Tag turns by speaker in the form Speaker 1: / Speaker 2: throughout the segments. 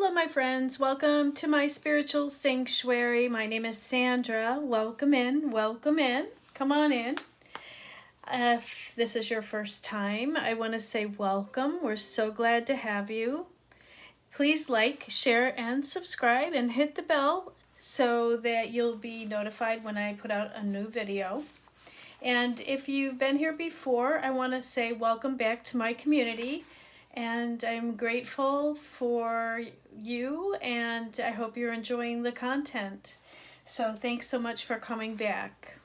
Speaker 1: Hello, my friends. Welcome to my spiritual sanctuary. My name is Sandra. Welcome in. Welcome in. Come on in. If this is your first time, I want to say welcome. We're so glad to have you. Please like, share, and subscribe, and hit the bell so that you'll be notified when I put out a new video. And if you've been here before, I want to say welcome back to my community. And I'm grateful for you, and I hope you're enjoying the content. So thanks so much for coming back.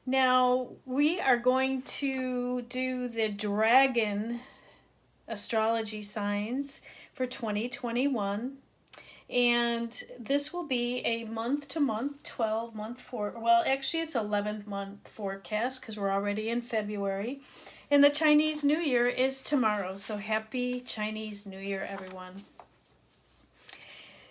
Speaker 1: Now, we are going to do the dragon astrology signs for 2021. And this will be a month-to-month, 12-month well, actually it's 11th-month forecast because we're already in February. And the Chinese New Year is tomorrow, so happy Chinese New Year, everyone.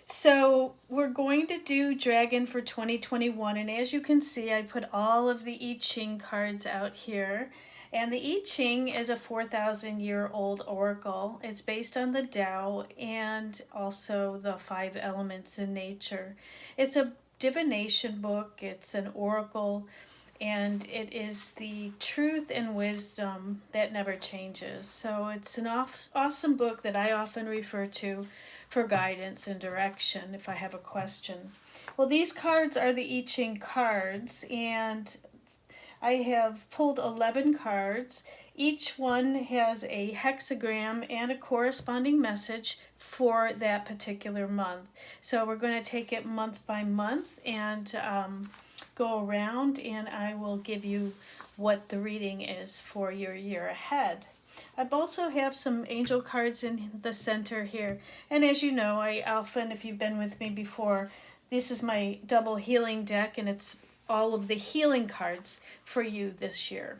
Speaker 1: So we're going to do Dragon for 2021, and as you can see, I put all of the I Ching cards out here. And the I Ching is a 4,000-year-old oracle. It's based on the Tao and also the 5 elements in nature. It's a divination book, it's an oracle, and it is the truth and wisdom that never changes. So it's an awesome book that I often refer to for guidance and direction if I have a question. Well, these cards are the I Ching cards, and I have pulled 11 cards. Each one has a hexagram and a corresponding message for that particular month. So we're going to take it month by month and go around, and I will give you what the reading is for your year ahead. I also have some angel cards in the center here. And as you know, I often, if you've been with me before, this is my double healing deck, and it's all of the healing cards for you this year.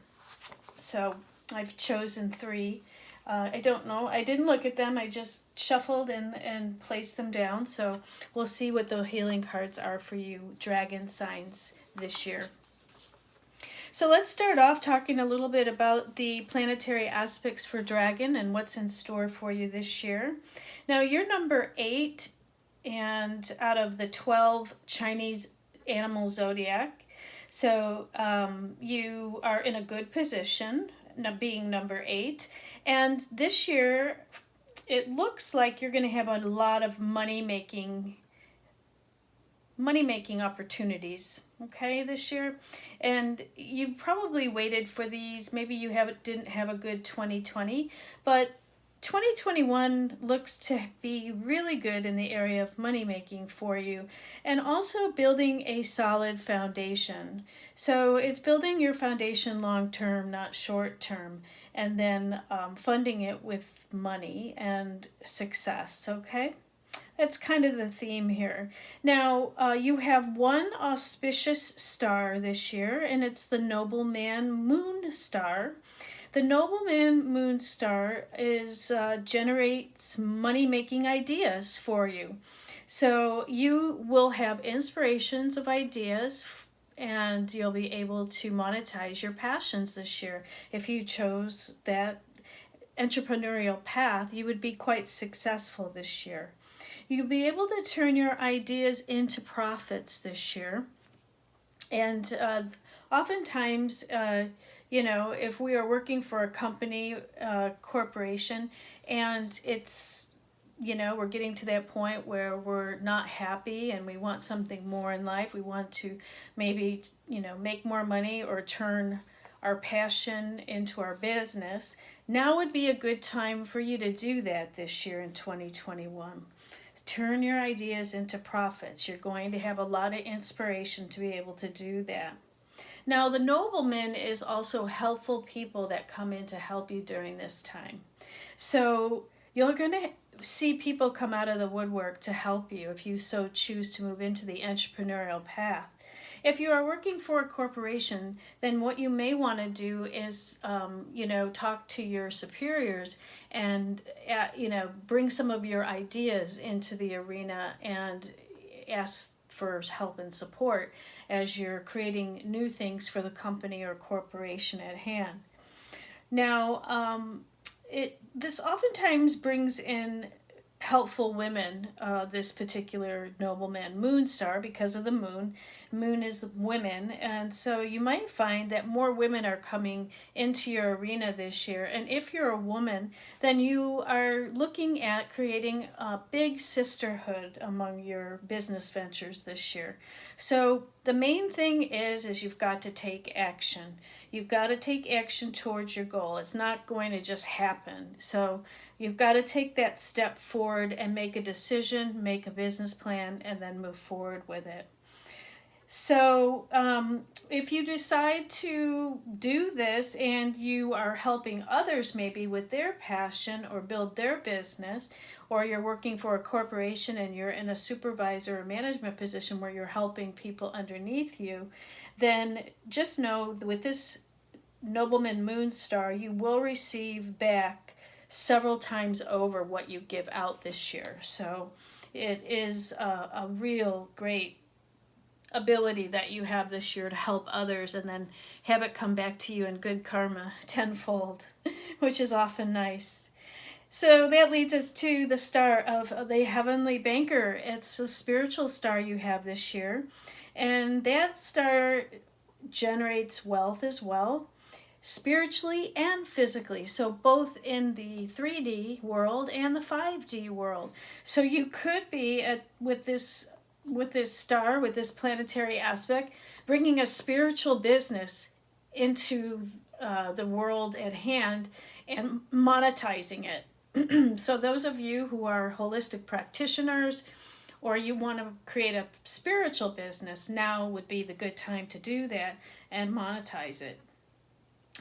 Speaker 1: So I've chosen 3. I don't know. I didn't look at them. I just shuffled and placed them down. So we'll see what the healing cards are for you dragon signs this year. So let's start off talking a little bit about the planetary aspects for dragon and what's in store for you this year. Now you're number 8 and out of the 12 Chinese animal zodiac. So you are in a good position, being number 8. And this year, it looks like you're going to have a lot of money-making opportunities, okay, this year. And you probably waited for these. Maybe you didn't have a good 2020, but 2021 looks to be really good in the area of money making for you, and also building a solid foundation. So it's building your foundation long term, not short term, and then funding it with money and success, okay? That's kind of the theme here. Now, you have one auspicious star this year, and it's the Nobleman moon star. The Nobleman moon star generates money-making ideas for you. So you will have inspirations of ideas, and you'll be able to monetize your passions this year. If you chose that entrepreneurial path, you would be quite successful this year. You'll be able to turn your ideas into profits this year. And oftentimes, if we are working for a company, corporation, and it's, we're getting to that point where we're not happy and we want something more in life. We want to maybe, make more money or turn our passion into our business. Now would be a good time for you to do that this year in 2021. Turn your ideas into profits. You're going to have a lot of inspiration to be able to do that. Now, the nobleman is also helpful people that come in to help you during this time. So you're going to see people come out of the woodwork to help you if you so choose to move into the entrepreneurial path. If you are working for a corporation, then what you may want to do is, talk to your superiors and, bring some of your ideas into the arena and ask for help and support as you're creating new things for the company or corporation at hand. Now, this oftentimes brings in helpful women, this particular nobleman moon star, because of the moon. Moon is women, and so you might find that more women are coming into your arena this year. And if you're a woman, then you are looking at creating a big sisterhood among your business ventures this year. So the main thing is you've got to take action. You've got to take action towards your goal. It's not going to just happen. So you've got to take that step forward and make a decision, make a business plan, and then move forward with it. So if you decide to do this and you are helping others maybe with their passion or build their business, or you're working for a corporation and you're in a supervisor or management position where you're helping people underneath you, then just know with this Nobleman Moon Star, you will receive back several times over what you give out this year. So it is a real great ability that you have this year to help others and then have it come back to you in good karma tenfold, which is often nice. So that leads us to the star of the Heavenly Banker. It's a spiritual star you have this year, and that star generates wealth as well, spiritually and physically, so both in the 3D world and the 5D world. So you could be with this star, with this planetary aspect, bringing a spiritual business into the world at hand and monetizing it. So those of you who are holistic practitioners, or you want to create a spiritual business, now would be the good time to do that and monetize it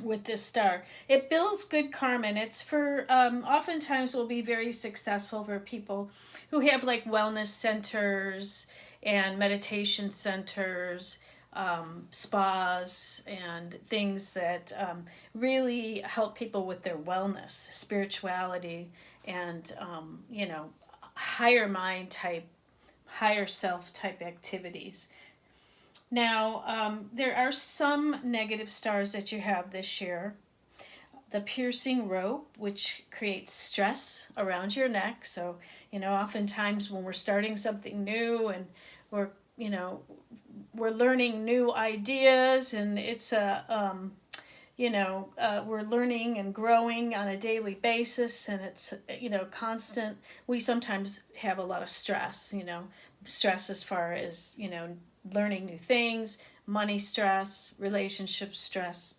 Speaker 1: with this star. It builds good karma, and it's for oftentimes will be very successful for people who have like wellness centers and meditation centers, spas, and things that really help people with their wellness, spirituality, and higher mind type, higher self type activities. Now, there are some negative stars that you have this year. The piercing rope, which creates stress around your neck. So, oftentimes when we're starting something new and we're learning new ideas, and it's we're learning and growing on a daily basis, and it's, constant. We sometimes have a lot of stress, stress as far as, learning new things, money stress, relationship stress,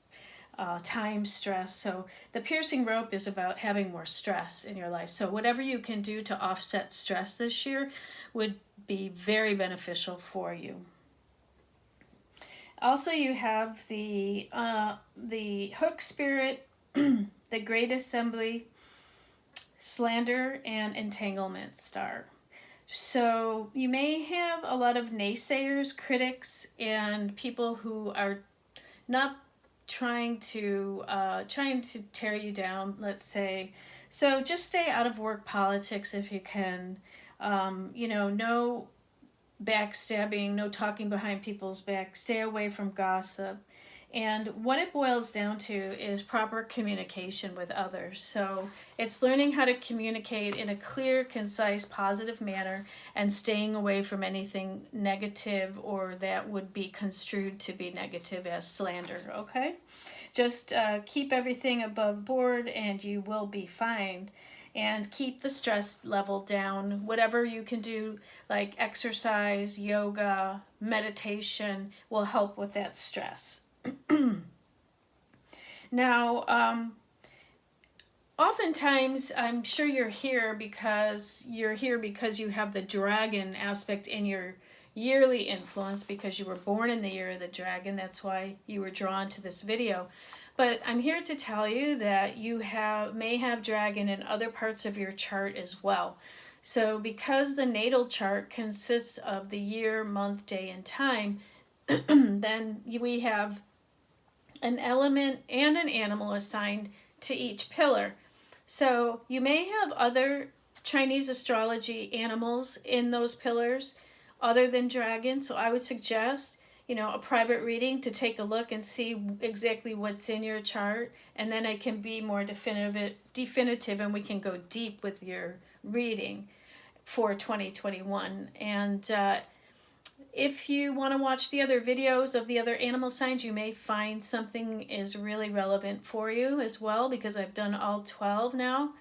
Speaker 1: time stress. So the piercing rope is about having more stress in your life. So whatever you can do to offset stress this year would be very beneficial for you. Also, you have the hook spirit, the great assembly, slander, and entanglement star. So you may have a lot of naysayers, critics, and people who are not trying to tear you down, let's say. So just stay out of work politics if you can. No backstabbing, no talking behind people's back. Stay away from gossip. And what it boils down to is proper communication with others. So it's learning how to communicate in a clear, concise, positive manner, and staying away from anything negative or that would be construed to be negative as slander, okay? Just keep everything above board and you will be fine. And keep the stress level down. Whatever you can do, like exercise, yoga, meditation, will help with that stress. Now, oftentimes, I'm sure you're here because you have the dragon aspect in your yearly influence, because you were born in the year of the dragon. That's why you were drawn to this video. But I'm here to tell you that you may have dragon in other parts of your chart as well. So because the natal chart consists of the year, month, day, and time, then we have an element and an animal assigned to each pillar. So you may have other Chinese astrology animals in those pillars other than dragon. So I would suggest, a private reading to take a look and see exactly what's in your chart, and then I can be more definitive and we can go deep with your reading. for 2021. And if you want to watch the other videos of the other animal signs, you may find something is really relevant for you as well, because I've done all 12 now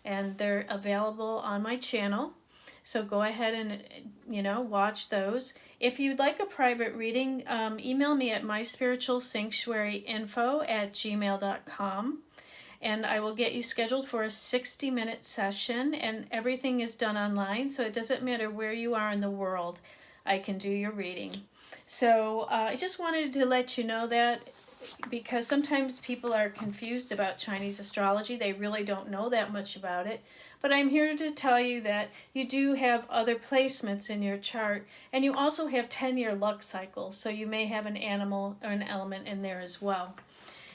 Speaker 1: and they're available on my channel. So go ahead and, watch those. If you'd like a private reading, email me at myspiritualsanctuaryinfo@gmail.com. And I will get you scheduled for a 60-minute session, and everything is done online, so it doesn't matter where you are in the world. I can do your reading. So I just wanted to let you know that, because sometimes people are confused about Chinese astrology. They really don't know that much about it. But I'm here to tell you that you do have other placements in your chart, and you also have 10-year luck cycles, so you may have an animal or an element in there as well.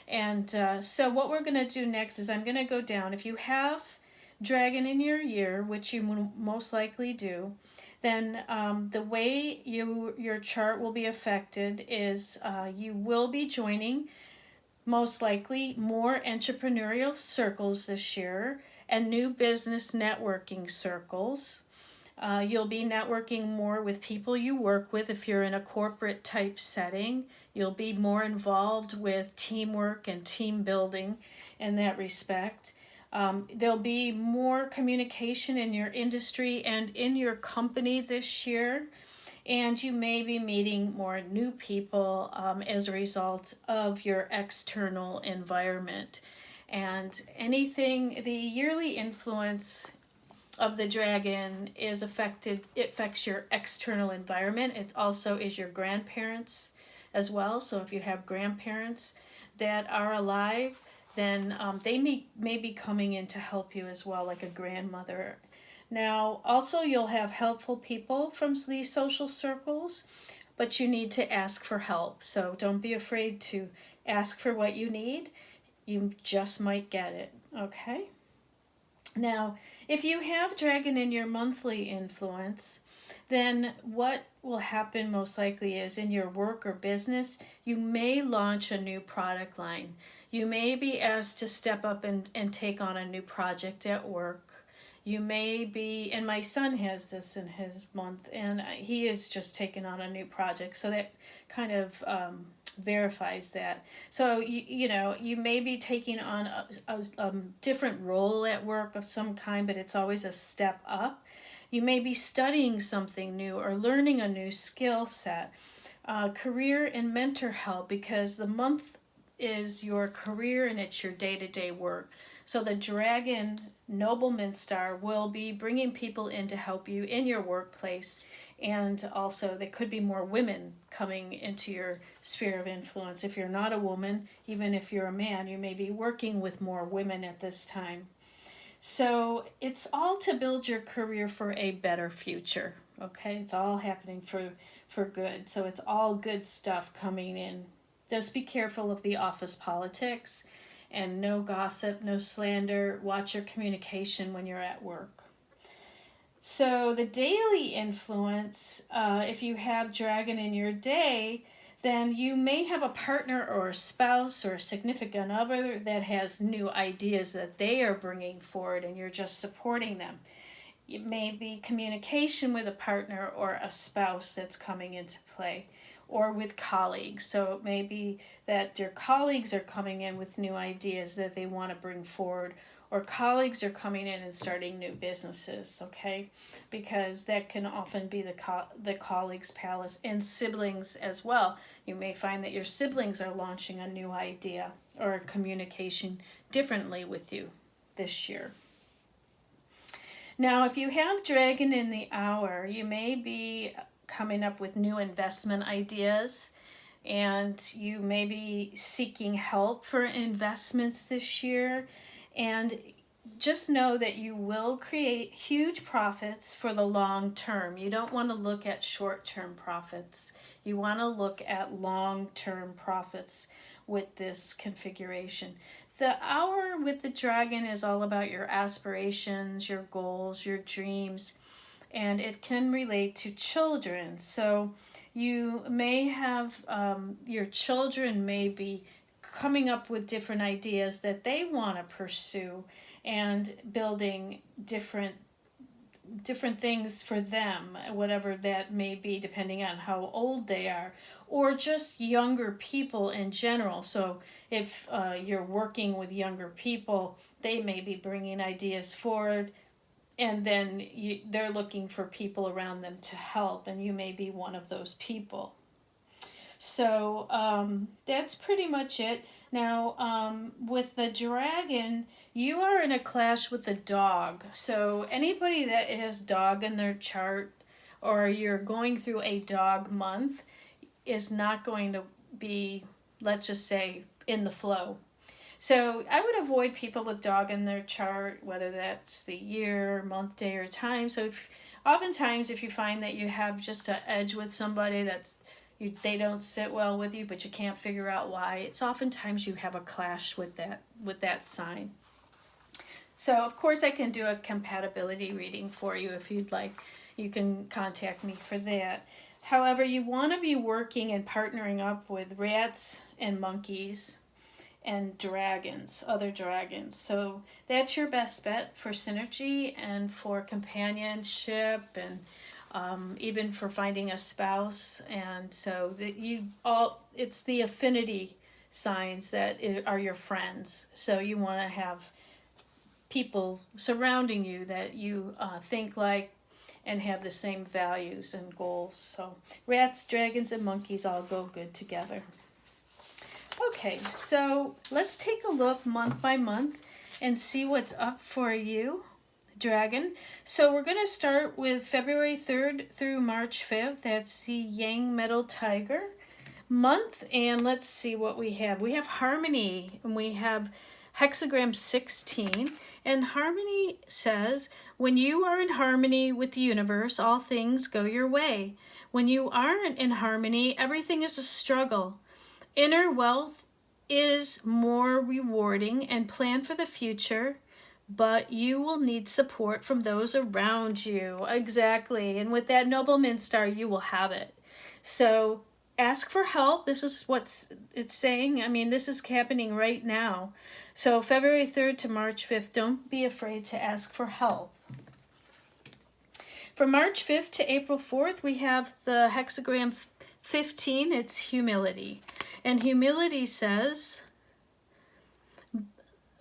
Speaker 1: And so what we're going to do next is I'm going to go down. If you have dragon in your year, which you most likely do, then the way your chart will be affected is you will be joining most likely more entrepreneurial circles this year and new business networking circles. You'll be networking more with people you work with if you're in a corporate type setting. You'll be more involved with teamwork and team building in that respect. There'll be more communication in your industry and in your company this year. And you may be meeting more new people as a result of your external environment. And the yearly influence of the dragon it affects your external environment. It also is your grandparents as well. So if you have grandparents that are alive, then they may be coming in to help you as well, like a grandmother. Now, also you'll have helpful people from these social circles, but you need to ask for help. So don't be afraid to ask for what you need. You just might get it, okay? Now, if you have dragon in your monthly influence, then what will happen most likely is in your work or business, you may launch a new product line. You may be asked to step up and take on a new project at work. You may be, and my son has this in his month, and he is just taking on a new project, so that kind of verifies that. So you may be taking on a different role at work of some kind, but it's always a step up. You may be studying something new or learning a new skill set. Career and mentor help, because the month is your career and it's your day-to-day work. So the dragon Nobleman star will be bringing people in to help you in your workplace, and also there could be more women coming into your sphere of influence. If you're not a woman, even if you're a man, you may be working with more women at this time. So it's all to build your career for a better future, okay? It's all happening for good. So it's all good stuff coming in. Just be careful of the office politics, and no gossip, no slander. Watch your communication when you're at work. So the daily influence, if you have dragon in your day, then you may have a partner or a spouse or a significant other that has new ideas that they are bringing forward, and you're just supporting them. It may be communication with a partner or a spouse that's coming into play, or with colleagues. So it may be that your colleagues are coming in with new ideas that they want to bring forward, or colleagues are coming in and starting new businesses, okay? Because that can often be the colleagues' palace, and siblings as well. You may find that your siblings are launching a new idea or communication differently with you this year. Now, if you have dragon in the hour, you may be coming up with new investment ideas, and you may be seeking help for investments this year. And just know that you will create huge profits for the long term. You don't want to look at short-term profits. You want to look at long-term profits with this configuration. The hour with the dragon is all about your aspirations, your goals, your dreams, and it can relate to children. So you may have, your children may be coming up with different ideas that they want to pursue, and building different different things for them, whatever that may be, depending on how old they are, or just younger people in general. So if you're working with younger people, they may be bringing ideas forward, and then they're looking for people around them to help, and you may be one of those people. So that's pretty much it. Now, with the dragon, you are in a clash with the dog. So anybody that has dog in their chart, or you're going through a dog month, is not going to be, let's just say, in the flow. So I would avoid people with dog in their chart, whether that's the year, month, day, or time. So oftentimes if you find that you have just an edge with somebody they don't sit well with you, but you can't figure out why, it's oftentimes you have a clash with that sign. So of course I can do a compatibility reading for you if you'd like. You can contact me for that. However, you want to be working and partnering up with rats and monkeys and dragons, other dragons. So that's your best bet for synergy and for companionship, and even for finding a spouse. And so that it's the affinity signs that are your friends. So you want to have people surrounding you that you think like and have the same values and goals. So rats, dragons, and monkeys all go good together. Okay, so let's take a look month by month and see what's up for you, Dragon. So we're going to start with February 3rd through March 5th. That's the Yang Metal Tiger month. And let's see what we have. We have Harmony, and we have hexagram 16. And Harmony says, when you are in harmony with the universe, all things go your way. When you aren't in harmony, everything is a struggle. Inner wealth is more rewarding, and plan for the future, but you will need support from those around you. Exactly. And with that Nobleman star, you will have it. So ask for help. This is what it's saying. I mean, this is happening right now. So February 3rd to March 5th, don't be afraid to ask for help. From March 5th to April 4th, we have the hexagram 15. It's humility. And humility says,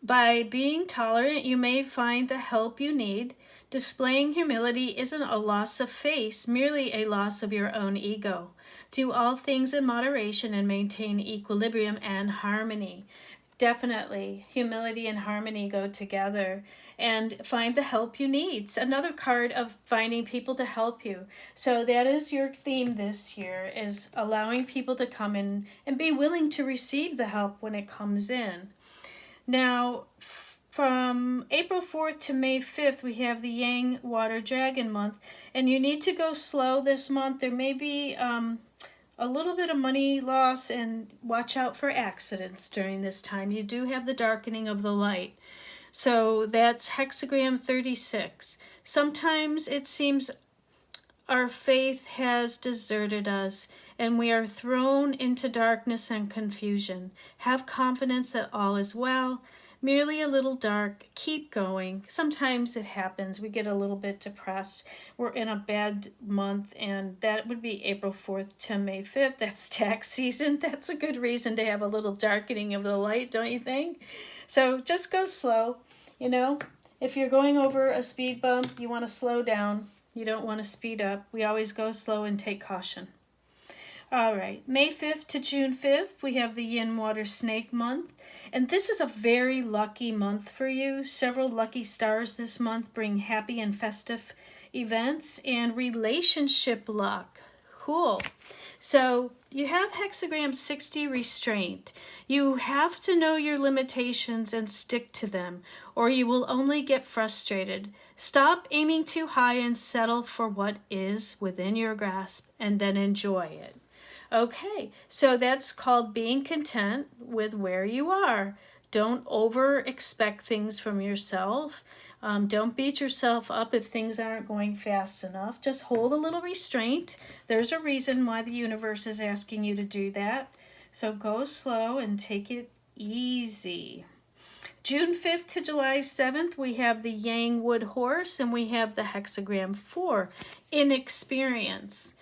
Speaker 1: by being tolerant, you may find the help you need. Displaying humility isn't a loss of face, merely a loss of your own ego. Do all things in moderation and maintain equilibrium and harmony. Definitely, humility and harmony go together. And find the help you need. It's another card of finding people to help you. So that is your theme this year, is allowing people to come in and be willing to receive the help when it comes in. Now, from April 4th to May 5th, we have the Yang Water Dragon month. And you need to go slow this month. There may be a little bit of money loss, and watch out for accidents during this time. You do have the darkening of the light. So that's hexagram 36. Sometimes it seems our faith has deserted us, and we are thrown into darkness and confusion. Have confidence that all is well. Merely a little dark. Keep going. Sometimes it happens. We get a little bit depressed. We're in a bad month, and that would be April 4th to May 5th. That's tax season. That's a good reason to have a little darkening of the light, don't you think? So just go slow. You know, if you're going over a speed bump, you want to slow down. You don't want to speed up. We always go slow and take caution. All right, May 5th to June 5th, we have the Yin Water Snake month. And this is a very lucky month for you. Several lucky stars this month bring happy and festive events and relationship luck. Cool. So you have hexagram 60, restraint. You have to know your limitations and stick to them, or you will only get frustrated. Stop aiming too high and settle for what is within your grasp, and then enjoy it. Okay, so that's called being content with where you are. Don't over expect things from yourself. Don't beat yourself up if things aren't going fast enough. Just hold a little restraint. There's a reason why the universe is asking you to do that. So go slow and take it easy. June 5th to July 7th, we have the Yang Wood Horse, and we have the hexagram 4, inexperience.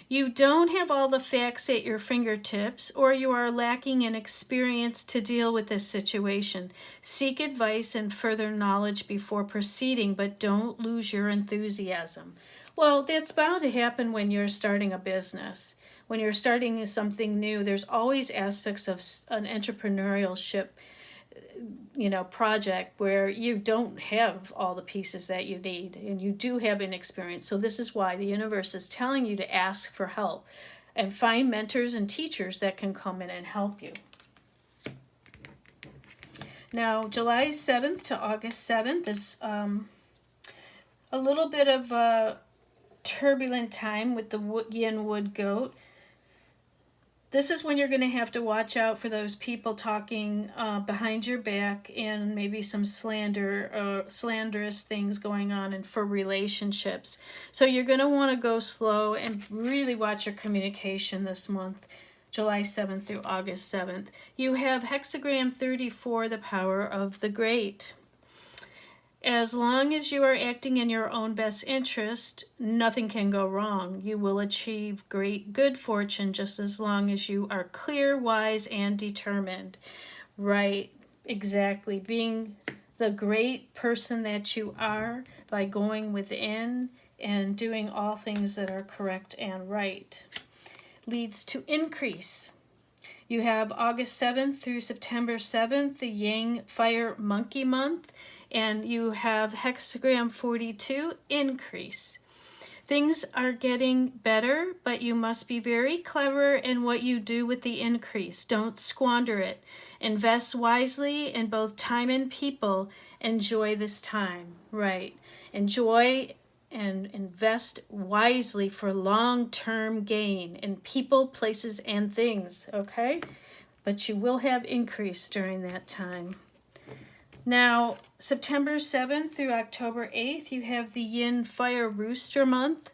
Speaker 1: You don't have all the facts at your fingertips, or you are lacking in experience to deal with this situation. Seek advice and further knowledge before proceeding, but don't lose your enthusiasm. Well, that's bound to happen when you're starting a business. When you're starting something new, there's always aspects of an entrepreneurship project where you don't have all the pieces that you need and you do have inexperience. So this is why the universe is telling you to ask for help and find mentors and teachers that can come in and help you. Now, July 7th to August 7th is a little bit of a turbulent time with the yin wood goat. This is when you're going to have to watch out for those people talking behind your back and maybe some slanderous things going on and for relationships. So you're going to want to go slow and really watch your communication this month, July 7th through August 7th. You have hexagram 34, the power of the great. As long as you are acting in your own best interest, nothing can go wrong. You will achieve great good fortune just as long as you are clear, wise, and determined. Right, exactly. Being the great person that you are by going within and doing all things that are correct and right leads to increase. You have August 7th through September 7th, the Yang Fire Monkey Month, and you have hexagram 42, increase. Things are getting better, but you must be very clever in what you do with the increase. Don't squander it. Invest wisely in both time and people. Enjoy this time. Right. Enjoy and invest wisely for long-term gain in people, places, and things. Okay? But you will have increase during that time. Now, September 7th through October 8th, you have the Yin Fire Rooster Month,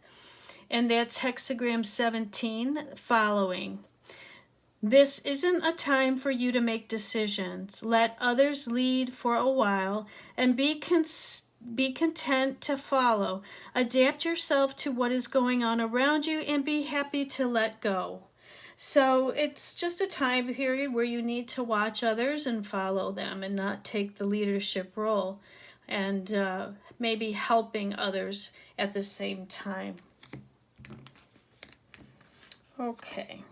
Speaker 1: and that's hexagram 17, following. This isn't a time for you to make decisions. Let others lead for a while and be content to follow. Adapt yourself to what is going on around you and be happy to let go. So it's just a time period where you need to watch others and follow them and not take the leadership role and maybe helping others at the same time. Okay.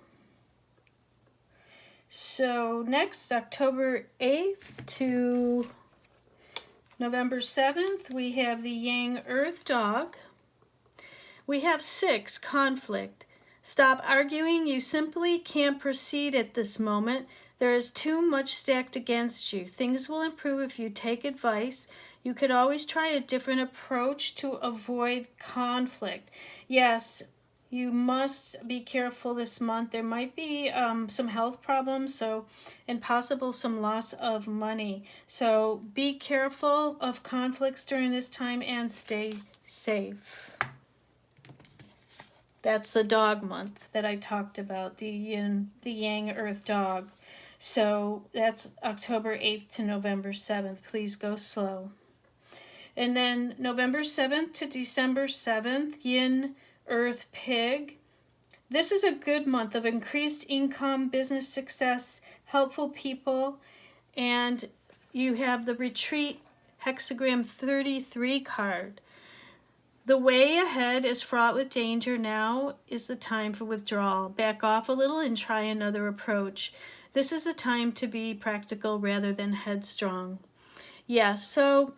Speaker 1: So next, October 8th to November 7th, we have the Yang Earth Dog. We have 6, conflict. Stop arguing. You simply can't proceed at this moment. There is too much stacked against you. Things will improve if you take advice. You could always try a different approach to avoid conflict. Yes, you must be careful this month. There might be some health problems, and possible some loss of money. So be careful of conflicts during this time and stay safe. That's the dog month that I talked about, the Yang Earth Dog. So that's October 8th to November 7th. Please go slow. And then November 7th to December 7th, Yin Earth Pig. This is a good month of increased income, business success, helpful people, and you have the Retreat hexagram 33 card. The way ahead is fraught with danger. Now is the time for withdrawal. Back off a little and try another approach. This is a time to be practical rather than headstrong. Yeah, so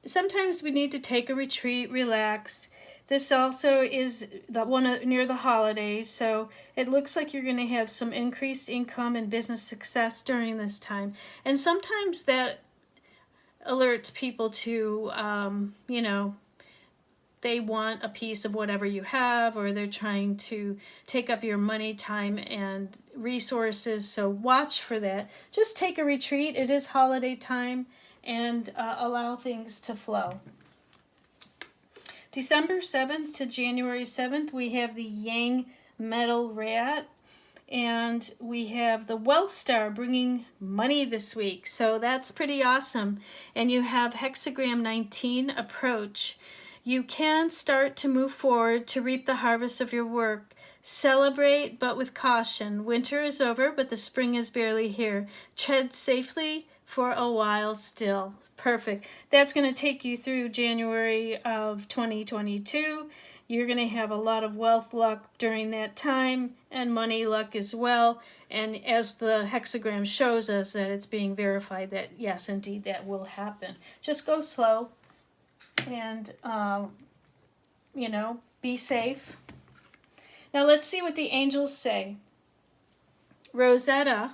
Speaker 1: sometimes we need to take a retreat, relax. This also is the one near the holidays, so it looks like you're going to have some increased income and business success during this time. And sometimes that alerts people to, they want a piece of whatever you have, or they're trying to take up your money, time, and resources. So watch for that. Just take a retreat. It is holiday time, and allow things to flow. December 7th to January 7th, we have the Yang Metal Rat. And we have the Wealth Star bringing money this week. So that's pretty awesome. And you have Hexagram 19 approach. You can start to move forward to reap the harvest of your work. Celebrate, but with caution. Winter is over, but the spring is barely here. Tread safely for a while still. Perfect. That's going to take you through January of 2022. You're going to have a lot of wealth luck during that time and money luck as well. And as the hexagram shows us, that it's being verified that yes, indeed, that will happen. Just go slow and, be safe. Now let's see what the angels say. Rosetta,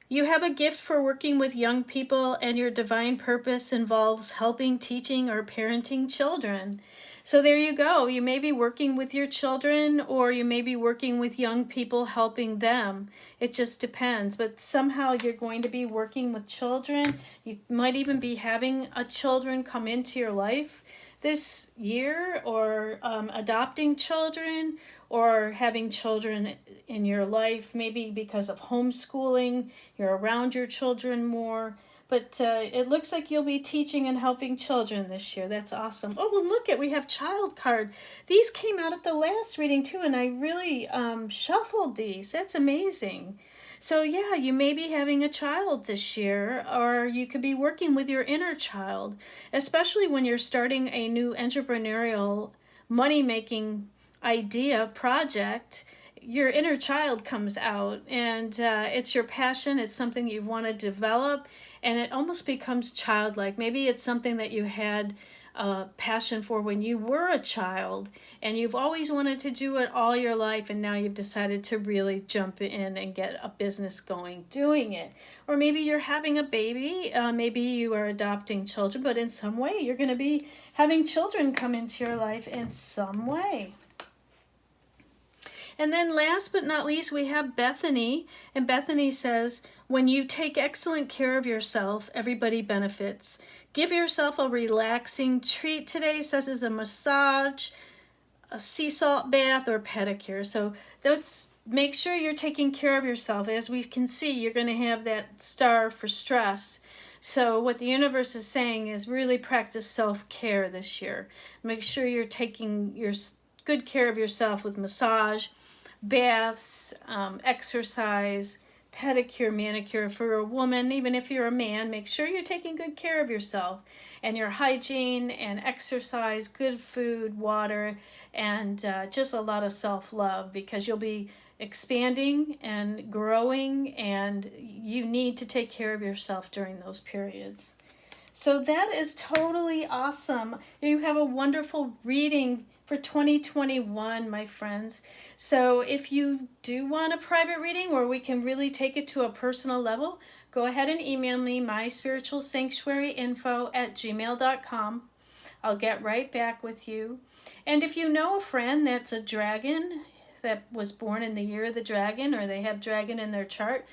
Speaker 1: you have a gift for working with young people, and your divine purpose involves helping, teaching, or parenting children. So there you go. You may be working with your children, or you may be working with young people, helping them. It just depends. But somehow you're going to be working with children. You might even be having a children come into your life this year, or adopting children, or having children in your life, maybe because of homeschooling, you're around your children more. But it looks like you'll be teaching and helping children this year. That's awesome. Oh, well, look we have child card. These came out at the last reading too, and I really shuffled these. That's amazing. So yeah, you may be having a child this year, or you could be working with your inner child, especially when you're starting a new entrepreneurial money-making idea, project. Your inner child comes out, and it's your passion. It's something you want to develop, and it almost becomes childlike. Maybe it's something that you had passion for when you were a child, and you've always wanted to do it all your life, and now you've decided to really jump in and get a business going doing it. Or maybe you're having a baby, maybe you are adopting children, but in some way you're going to be having children come into your life in some way. And then last but not least, we have Bethany. And Bethany says, when you take excellent care of yourself, everybody benefits. Give yourself a relaxing treat today, such as a massage, a sea salt bath, or pedicure. So that's, make sure you're taking care of yourself. As we can see, you're going to have that star for stress. So what the universe is saying is really practice self-care this year. Make sure you're taking your good care of yourself with massage, baths, exercise, pedicure, manicure. For a woman, even if you're a man, make sure you're taking good care of yourself and your hygiene and exercise, good food, water, and just a lot of self-love, because you'll be expanding and growing, and you need to take care of yourself during those periods. So that is totally awesome. You have a wonderful reading for 2021, my friends. So if you do want a private reading where we can really take it to a personal level, go ahead and email me, myspiritualsanctuaryinfo@gmail.com. I'll get right back with you. And if you know a friend that's a dragon, that was born in the year of the dragon, or they have dragon in their chart,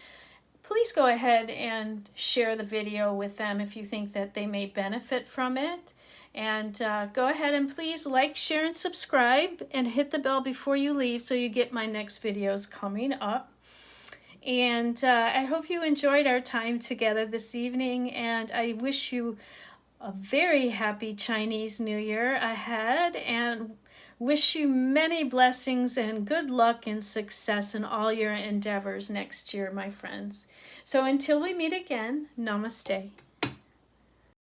Speaker 1: please go ahead and share the video with them if you think that they may benefit from it. And go ahead and please like, share, and subscribe, and hit the bell before you leave so you get my next videos coming up. And I hope you enjoyed our time together this evening, and I wish you a very happy Chinese New Year ahead, and wish you many blessings and good luck and success in all your endeavors next year, my friends. So until we meet again, namaste.